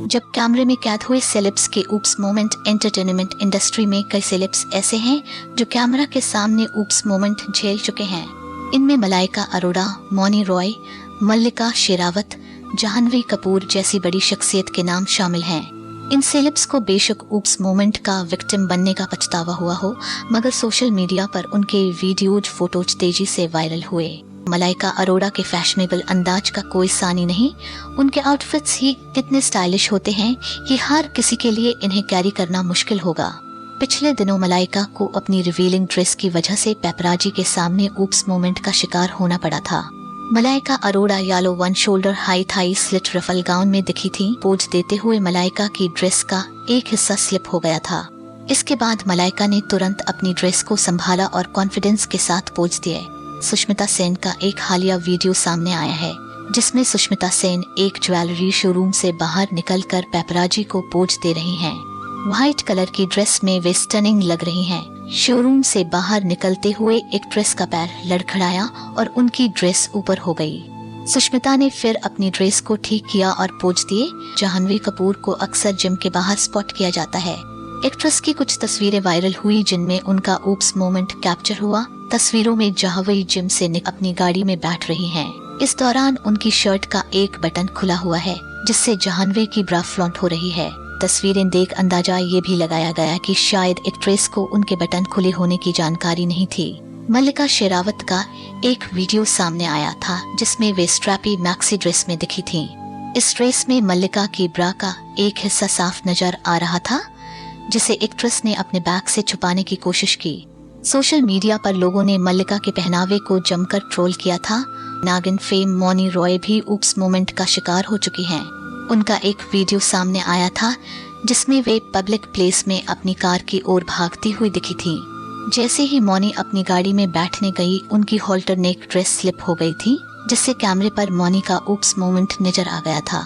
जब कैमरे में कैद हुए सेलेब्स के ऊप्स मोमेंट। एंटरटेनमेंट इंडस्ट्री में कई सेलेब्स ऐसे हैं जो कैमरा के सामने ऊप्स मोमेंट झेल चुके हैं। इनमें मलाइका अरोड़ा, मौनी रॉय, मल्लिका शेरावत, जाह्नवी कपूर जैसी बड़ी शख्सियत के नाम शामिल हैं। इन सेलेब्स को बेशक ऊप्स मोमेंट का विक्टिम बनने का पछतावा हुआ हो, मगर सोशल मीडिया पर उनके वीडियोज, फोटोज तेजी से वायरल हुए। मलाइका अरोड़ा के फैशनेबल अंदाज का कोई सानी नहीं। उनके आउटफिट्स ही कितने स्टाइलिश होते हैं कि हर किसी के लिए इन्हें कैरी करना मुश्किल होगा। पिछले दिनों मलाइका को अपनी रिवीलिंग ड्रेस की वजह से पेपराजी के सामने ऊप्स मोमेंट का शिकार होना पड़ा था। Malaika Arora yellow one shoulder high thigh slit ruffle gown में दिखी थी। पोज देते हुए मलाइका की ड्रेस का एक हिस्सा स्लिप हो गया था। इसके बाद मलाइका ने तुरंत अपनी ड्रेस को संभाला और कॉन्फिडेंस के साथ पोज दिए। सुष्मिता सेन का एक हालिया वीडियो सामने आया है जिसमें सुष्मिता सेन एक ज्वेलरी शोरूम से बाहर निकलकर पेपराजी को पोज दे रही हैं। व्हाइट कलर की ड्रेस में वे स्टनिंग लग रही हैं। शोरूम से बाहर निकलते हुए एक्ट्रेस का पैर लड़खड़ाया और उनकी ड्रेस ऊपर हो गई। सुष्मिता ने फिर अपनी ड्रेस को ठीक किया और पोज दिए। जाह्नवी कपूर को अक्सर जिम के बाहर स्पॉट किया जाता है। एक्ट्रेस की कुछ तस्वीरें वायरल हुई जिनमें उनका ऊप्स मोमेंट कैप्चर हुआ। तस्वीरों में जाह्नवी जिम से अपनी गाड़ी में बैठ रही हैं। इस दौरान उनकी शर्ट का एक बटन खुला हुआ है जिससे जाह्नवी की ब्रा फ्लॉन्ट हो रही है। तस्वीरें देख अंदाजा ये भी लगाया गया कि शायद एक्ट्रेस को उनके बटन खुले होने की जानकारी नहीं थी। मल्लिका शेरावत का एक वीडियो सामने आया था जिसमें वे स्ट्रैपी मैक्सी ड्रेस में दिखी थीं। इस ड्रेस में मल्लिका की ब्रा का एक हिस्सा साफ नजर आ रहा था जिसे एक्ट्रेस ने अपने बैग से छुपाने की कोशिश की। सोशल मीडिया पर लोगों ने मल्लिका के पहनावे को जमकर ट्रोल किया था। नागिन फेम मौनी रॉय भी ऊप्स मोमेंट का शिकार हो चुकी हैं। उनका एक वीडियो सामने आया था जिसमें वे पब्लिक प्लेस में अपनी कार की ओर भागती हुई दिखी थी। जैसे ही मौनी अपनी गाड़ी में बैठने गई, उनकी हॉल्टर नेक ड्रेस स्लिप हो गई थी जिससे कैमरे पर मौनी का ऊप्स मोमेंट नजर आ गया था।